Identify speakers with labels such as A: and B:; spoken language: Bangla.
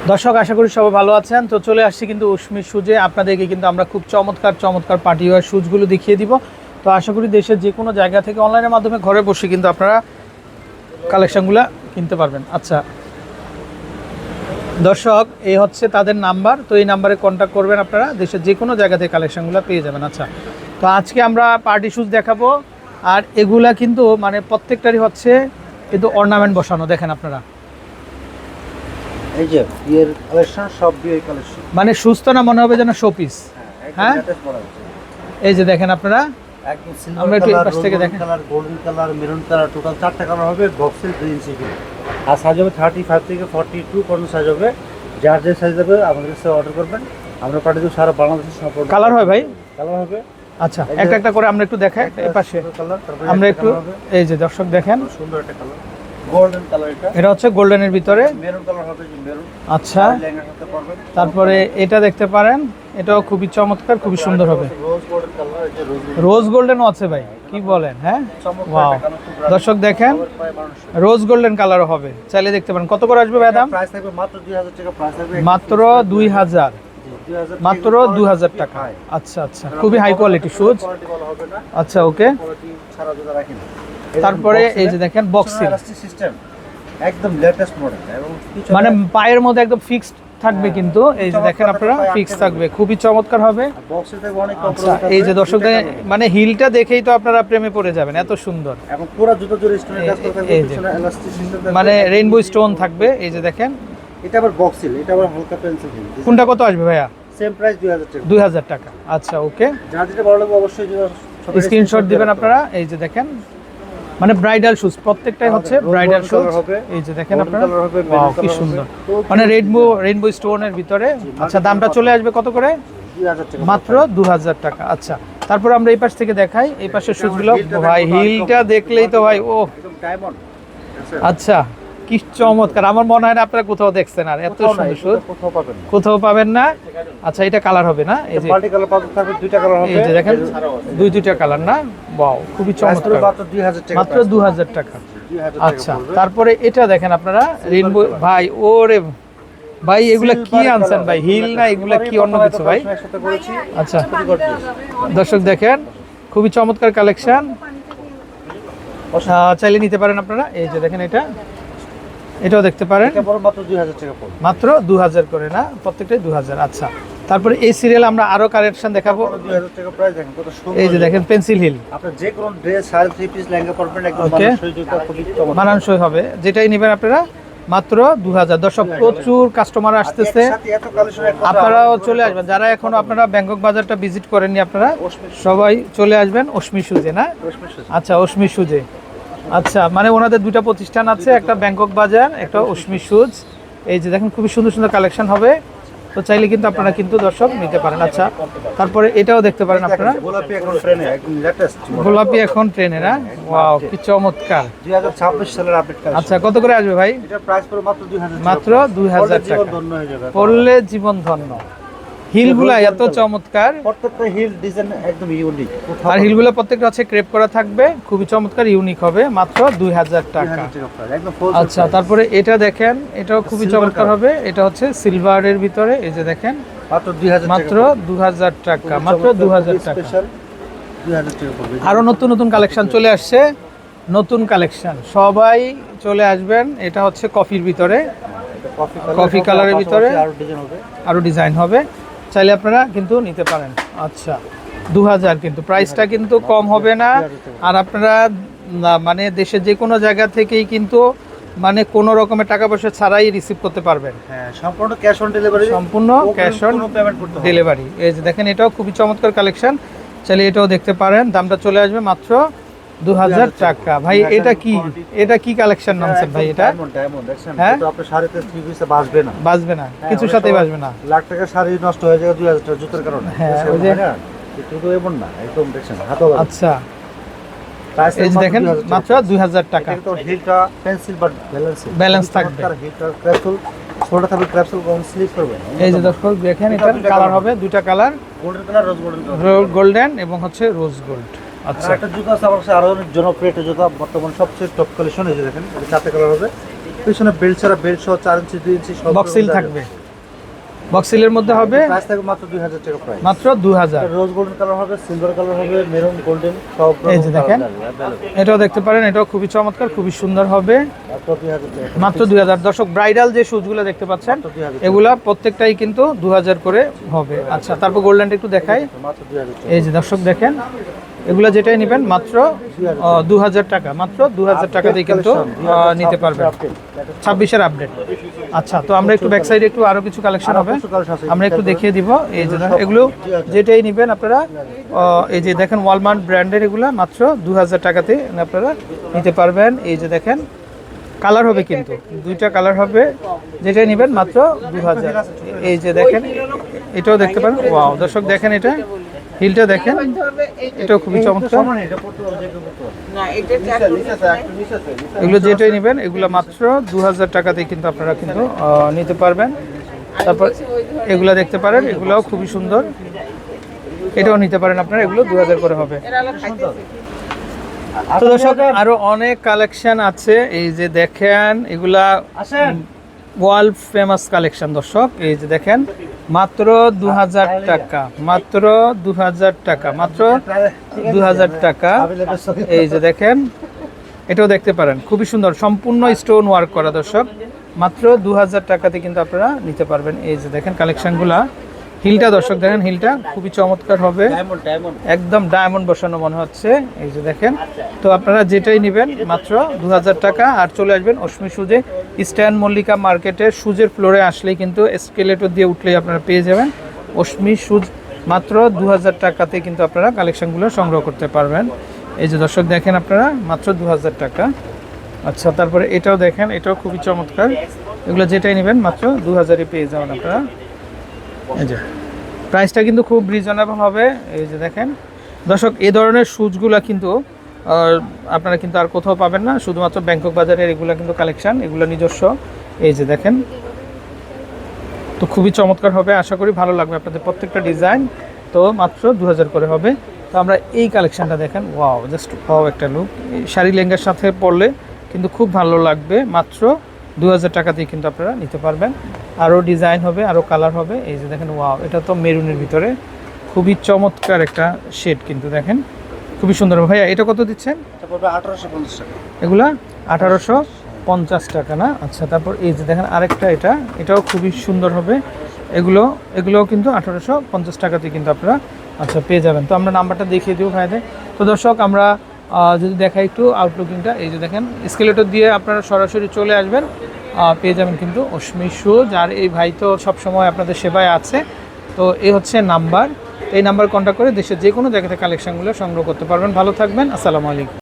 A: দর্শক আশা করি সবাই ভালো আছেন। তো চলে আসছি কিন্তু উষ্মির শুজে। আপনাদেরকে কিন্তু আমরা খুব চমৎকার পার্টি ওয়্যার শুজগুলো দেখিয়ে দিব। তো আশা করি দেশের যে কোনো জায়গা থেকে অনলাইনের মাধ্যমে ঘরে বসে কিন্তু আপনারা কালেকশনগুলো কিনতে পারবেন। আচ্ছা দর্শক, এই হচ্ছে তাদের নাম্বার। তো এই নাম্বারে কন্ট্যাক্ট করবেন, আপনারা দেশের যে কোনো জায়গা থেকে কালেকশনগুলো পেয়ে যাবেন। আচ্ছা, তো আজকে আমরা পার্টি শুজ দেখাবো। আর এগুলা কিন্তু মানে প্রত্যেকটারই হচ্ছে কিন্তু অর্নামেন্ট বসানো, দেখেন আপনারা।
B: এই যে বিয়ের কালেকশন, সব বিয়ের কালেকশন,
A: মানে সুস্থ না মনে হবে যেন শোপিস। হ্যাঁ, এই যে দেখেন আপনারা,
B: একদম সিলভার
A: আমরা একটু এই
B: কালার,
A: পাশ থেকে দেখেন।
B: Colour, golden colour, maroon colour, total 4টা কালার হবে। বক্সের 3 ইঞ্চি করে আর সাইজ হবে 35 থেকে 42 পর্যন্ত সাইজ হবে। যার যে সাইজ হবে আমাদের কাছে অর্ডার করবেন, আমরা পাঠিয়ে দেব সারা বাংলাদেশে। সম্পূর্ণ
A: কালার হয় ভাই,
B: কালার হবে।
A: আচ্ছা একটা একটা করে আমরা একটু দেখাই। এই পাশে
B: কালার, তারপরে
A: আমরা একটু এই যে দর্শক দেখেন,
B: সুন্দর একটা কালার, গোল্ডেন কালার।
A: এটা হচ্ছে গোল্ডেনের ভিতরে,
B: মেরুন কালার হবে, যে মেরুন।
A: আচ্ছা,
B: লেহেঙ্গার সাথে পরবেন।
A: তারপরে এটা দেখতে পারেন, এটাও খুবই চমৎকার, খুবই সুন্দর হবে।
B: রোজ গোল্ডেন কালার, এই যে
A: রোজ গোল্ডেনও আছে ভাই, কি বলেন? হ্যাঁ, ওয়াও। দর্শক দেখেন, রোজ গোল্ডেন কালারও হবে, চাইলে দেখতে পারেন। কত করে আসবে ভাই দাম?
B: প্রাইস থাকবে মাত্র 2000 টাকা। প্রাইস থাকবে
A: মাত্র 2000, মাত্র 2000 টাকা। আচ্ছা আচ্ছা, খুবই হাই কোয়ালিটি শুজ। আচ্ছা ওকে, তারপরে এই যে দেখেন বক্স
B: সিস্টেম, একদম লেটেস্ট মডেল, এবং
A: মানে পায়ের মধ্যে একদম ফিক্সড থাকবে কিন্তু। এই যে দেখেন আপনারা, ফিক্স থাকবে, খুবই চমৎকার হবে।
B: বক্সে থাকবে অনেক
A: আচ্ছা, এই যে দর্শক মানে হিলটা দেখেই তো আপনারা প্রেমে পড়ে যাবেন, এত সুন্দর।
B: এবং পুরো জুতো জুড়ে স্টোনের কাজ করা থাকবে,
A: এই যে
B: পিছনে এলাস্টিক সিস্টেম থাকবে,
A: মানে রেইনবো স্টোন থাকবে। এই যে দেখেন,
B: এটা আবার বক্স হিল, এটা আবার হালকা পেন্সিল হিল।
A: কোনটা কত আসবে ভাইয়া?
B: সেম প্রাইস 2000 টাকা।
A: 2000 টাকা। আচ্ছা ওকে,
B: যার যেটা ভালো লাগবে অবশ্যই
A: স্ক্রিনশট দিবেন আপনারা। এই যে দেখেন, মানে ব্রাইডাল শুজ, প্রত্যেকটাই হচ্ছে ব্রাইডাল শুজ। এই যে দেখেন আপনারা, ওয়াও কি সুন্দর, মানে রেইনবো স্টোনের ভিতরে। আচ্ছা, দামটা চলে আসবে কত করে?
B: 2000 টাকা,
A: মাত্র 2000 টাকা। আচ্ছা, তারপর আমরা এই পাশ থেকে দেখাই, এই পাশের শুজগুলো। ভাই হিলটা দেখলেই তো ভাই, ও
B: একদম ডায়মন্ড।
A: আচ্ছা কি চমৎকার, আমার মনে হয় না আপনারা কোথাও দেখছেন আর এত সুন্দর শুজ
B: কোথাও পাবেন না।
A: কোথাও পাবেন না। আচ্ছা, এটা কালার হবে না? এই যে
B: মাল্টি কালার পাবেন, থাকবে দুইটা কালার হবে।
A: এই যে দেখেন, দুইটা কালার না? ওয়াও, খুবই চমৎকার,
B: মাত্র 2000 টাকা।
A: মাত্র 2000 টাকা।
B: 2000 টাকা
A: আচ্ছা,
B: পড়বে।
A: তারপরে এটা দেখেন আপনারা, রেইনবো। ভাই ওরে ভাই, এগুলা কি আনছেন ভাই? হিল না এগুলা কি অন্য কিছু ভাই?
B: একসাথে করেছি।
A: আচ্ছা দর্শক দেখেন, খুবই চমৎকার কালেকশন, চাইলে নিতে পারেন আপনারা। এই যে দেখেন, এটাও দেখতে পারেন।
B: এটা বড় মাত্র 2000 টাকা পড়বে।
A: মাত্র 2000 করে না, প্রত্যেকটাই 2000। আচ্ছা, তারপরে এই সিরিয়াল আমরা আরো কালেকশন দেখাবো।
B: 2000 টাকা প্রাইস, দেখেন কত সুন্দর।
A: এই যে দেখেন পেন্সিল হিল,
B: আপনি যে কোনো dress, sari, three piece, lehenga পরবেন, একদম
A: ওকে,
B: মানানসই জুতো, খুবই চমৎকার।
A: মানানসই হবে, যেটাই নেবেন আপনারা। মাত্র 2000। দর্শক প্রচুর কাস্টমার আসতেছে,
B: একসাথে এত কালেকশন এক কথা
A: আপনারাও চলে আসবেন। যারা এখনো আপনারা ব্যাংকক বাজারটা ভিজিট করেননি, আপনারা সবাই চলে আসবেন অশ্মি শুজে। না আচ্ছা, অশ্মি শুজে। আচ্ছা, মানে ওনাদের দুটো প্রতিষ্ঠান আছে, একটা ব্যাংকক বাজার, একটা অশ্মি শুজ। এই যে দেখেন, খুবই সুন্দর সুন্দর কালেকশন হবে, তো চাইলে কিন্তু আপনারা কিন্তু দর্শক নিতে পারেন। আচ্ছা, তারপরে এটাও দেখতে পারেন আপনারা,
B: গোলাপি এখন ট্রেনে, একদম লেটেস্ট
A: গোলাপি এখন ট্রেনে। না, ওয়াও কি চমৎকার।
B: 2026 সালের আপডেট কালেকশন।
A: আচ্ছা, কত করে আসবে ভাই?
B: এটা প্রাইস পড়বে মাত্র 2000 টাকা।
A: মাত্র 2000 টাকা।
B: ধন্য হয়ে যাবে,
A: পরলে জীবন ধন্য। হিলগুলা এত চমৎকার,
B: প্রত্যেকটা হিল ডিজাইন একদম ইউনিক।
A: আর হিলগুলো প্রত্যেকটা হচ্ছে ক্রেপ করা থাকবে, খুবই চমৎকার, ইউনিক হবে। মাত্র 2000 টাকা।
B: একদম ফুল।
A: আচ্ছা, তারপরে এটা দেখেন, এটাও খুবই চমৎকার হবে। এটা হচ্ছে সিলভারের ভিতরে। এই যে দেখেন,
B: মাত্র 2000 টাকা।
A: মাত্র 2000 টাকা, মাত্র 2000 টাকা।
B: স্পেশাল 2000 টাকা পড়বে।
A: আরো নতুন নতুন কালেকশন চলে আসছে, নতুন কালেকশন, সবাই চলে আসবেন। এটা হচ্ছে কফির ভিতরে, কফি কালারের ভিতরে
B: আরো ডিজাইন হবে,
A: আরো ডিজাইন হবে, চাইলে আপনারা কিন্তু নিতে পারেন। আচ্ছা, 2000 কিন্তু প্রাইসটা কিন্তু কম হবে না। আর আপনারা মানে দেশের যে কোনো জায়গা থেকেই কিন্তু মানে কোনো রকমের টাকা পয়সা ছাড়াই রিসিভ করতে পারবেন।
B: হ্যাঁ, সম্পূর্ণ ক্যাশ অন ডেলিভারি,
A: সম্পূর্ণ ক্যাশ অন
B: পেমেন্ট করতে হবে।
A: ডেলিভারি। এই যে দেখেন, এটাও খুবই চমৎকার কালেকশন, চাইলে এটাও দেখতে পারেন। দামটা চলে আসবে মাত্র 2000 টাকা। ভাই এটা কি, এটা কি কালেকশন নামছেন ভাই? এটা
B: ডায়মন্ড দেখছেন,
A: হ্যাঁ,
B: তো আপনার শাড়িতে থ্রি পিসে বাজবে না,
A: বাজবে না, কিছুর সাথেই বাজবে না।
B: লাখ টাকা শাড়ি নষ্ট হয়ে যায় 2000 টাকা জুতোর কারণে।
A: হ্যাঁ, ওই যে
B: জুতো এমন না, একদম দেখছেন হাতও।
A: আচ্ছা, এই যে দেখেন, মাত্র 2000 টাকা।
B: তো হিলটা পেন্সিল বাট
A: ব্যালেন্স থাকবে।
B: হিলটা ক্যাপসুল, ছোটটা থাকবে ক্যাপসুল, কোন স্লিপ করবে।
A: এই যে দর্শক দেখেন, এটার কালার হবে দুইটা কালার,
B: গোল্ডেন কালার, রোজ গোল্ডেন,
A: গোল্ডেন এবং হচ্ছে রোজ গোল্ড। আচ্ছা,
B: একটা জুতো আছে আমার কাছে আরো অনেক জনপ্রিয় একটা জুতো, বর্তমান সবচেয়ে টপ কালেকশন। এই যে দেখেন, এটা চারটে কালার হবে, পিছনে বেল্ট ছাড়া বেল্ট সহ 4 ইঞ্চি 2 ইঞ্চি সব
A: বক্স সিল থাকবে, বক্স সিলের মধ্যে হবে
B: প্রাইস থাকবে মাত্র 2000 টাকা প্রাইস।
A: মাত্র 2000।
B: রোজ গোল্ডেন কালার হবে, সিলভার কালার হবে, মেরুন গোল্ডেন সব
A: এই যে দেখেন, এটাও দেখতে পারেন, এটাও খুবই চমৎকার, খুবই সুন্দর হবে,
B: মাত্র 2000 টাকা।
A: মাত্র 2000। দর্শক ব্রাইডাল যে শুজগুলো দেখতে পাচ্ছেন
B: মাত্র 2000
A: এগুলা প্রত্যেকটাই কিন্তু 2000 করে হবে। আচ্ছা, তারপর গোল্ডেনটা একটু দেখাই।
B: মাত্র 2000 টাকা।
A: এই যে দর্শক দেখেন, এগুলা যেটাই নেবেন মাত্র 2000 টাকা, মাত্র 2000 টাকা দিয়ে কিন্তু নিতে পারবেন। 26-এর আপডেট। আচ্ছা, তো আমরা একটু ব্যাক সাইডে একটু আরো কিছু কালেকশন হবে, আমরা একটু দেখিয়ে দিব। এই যে দেখেন, এগুলো যেটাই নেবেন আপনারা, এই যে দেখেন ওয়ালমার্ট ব্র্যান্ডের, এগুলা মাত্র 2000 টাকাতে আপনারা নিতে পারবেন। এই যে দেখেন, কালার হবে কিন্তু 2টা কালার হবে, যেটাই নেবেন মাত্র 2000। এই যে দেখেন, এটাও দেখতে পারেন। ওয়াও দর্শক দেখেন, এটা হিলটা দেখেন, এটাও খুবই চমৎকার। এগুলো যেটাই নেবেন এগুলো মাত্র 2000 টাকাতেই কিন্তু আপনারা কিন্তু নিতে পারবেন। তারপর এগুলা দেখতে পারেন, এগুলাও খুবই সুন্দর, এটাও নিতে পারেন আপনারা, এগুলো 2000 করে হবে। তো দর্শক আরো অনেক কালেকশন আছে, এই যে দেখেন এগুলা ওয়ার্ল্ড ফেমাস কালেকশন। দর্শক এই যে দেখেন, মাত্র 2000 টাকা, মাত্র 2000 টাকা, মাত্র 2000 টাকা। এই যে দেখেন, এটাও দেখতে পারেন, খুবই সুন্দর, সম্পূর্ণ স্টোন ওয়ার্ক করা। দর্শক মাত্র 2000 টাকাতে কিন্তু আপনারা নিতে পারবেন। এই যে দেখেন কালেকশনগুলা, হিলটা দর্শক দেখেন, হিলটা খুবই চমৎকার হবে, একদম ডায়মন্ড বসানো মনে হচ্ছে। এই যে দেখেন, তো আপনারা যেটাই নেবেন মাত্র 2000 টাকা। আর চলে আসবেন অশ্মি সুজে, ইস্টার্ন মল্লিকা মার্কেটের সুজের ফ্লোরে আসলেই কিন্তু এসকেলেটর দিয়ে উঠলেই আপনারা পেয়ে যাবেন অশ্মি সুজ। মাত্র 2000 টাকাতে কিন্তু আপনারা কালেকশনগুলো সংগ্রহ করতে পারবেন। এই যে দর্শক দেখেন আপনারা, মাত্র 2000 টাকা। আচ্ছা, তারপরে এটাও দেখেন, এটাও খুবই চমৎকার, এগুলো যেটাই নেবেন মাত্র 2000-এ পেয়ে যাবেন আপনারা। এই যে প্রাইসটা কিন্তু খুব রিজনেবল হবে। এই যে দেখেন দর্শক, এই ধরনের শুজগুলা কিন্তু আপনারা কিন্তু আর কোথাও পাবেন না, শুধুমাত্র ব্যাংকক বাজারের এগুলা কিন্তু কালেকশন, এগুলো নিজস্ব। এই যে দেখেন, তো খুবই চমৎকার হবে, আশা করি ভালো লাগবে আপনাদের প্রত্যেকটা ডিজাইন। তো মাত্র 2000 করে হবে। তো আমরা এই কালেকশনটা দেখেন, ওয়াও জাস্ট ওয়াও একটা লুক, শাড়ি লেহেঙ্গার সাথে পরলে কিন্তু খুব ভালো লাগবে। মাত্র 2000 টাকাতেই কিন্তু আপনারা নিতে পারবেন। আরও ডিজাইন হবে, আরও কালার হবে। এই যে দেখেন, ওয়াও, এটা তো মেরুনের ভিতরে খুবই চমৎকার একটা শেড, কিন্তু দেখেন খুবই সুন্দর। ভাইয়া এটা কত দিচ্ছেন?
B: 1850 টাকা।
A: এগুলা 1850 টাকা না? আচ্ছা, তারপর এই যে দেখেন আরেকটা, এটাও খুবই সুন্দর হবে। এগুলোও কিন্তু 1850 টাকাতেই কিন্তু আপনারা আচ্ছা পেয়ে যাবেন। তো আমরা নাম্বারটা দেখিয়ে দিব ভাইদের। তো দর্শক আমরা যদি দেখাই একটু আউটলুকিংটা, এই যে দেখেন স্কেলেটর দিয়ে আপনারা সরাসরি চলে আসবেন, পেয়ে যাবেন কিন্তু অশ্মি শুজ। আর এই ভাই তো সবসময় আপনাদের সেবায় আছে। তো এই হচ্ছে নাম্বার, এই নাম্বার কন্ট্যাক্ট করে দেশের যে কোনো জায়গাতে কালেকশনগুলো সংগ্রহ করতে পারবেন। ভালো থাকবেন, আসসালামু আলাইকুম।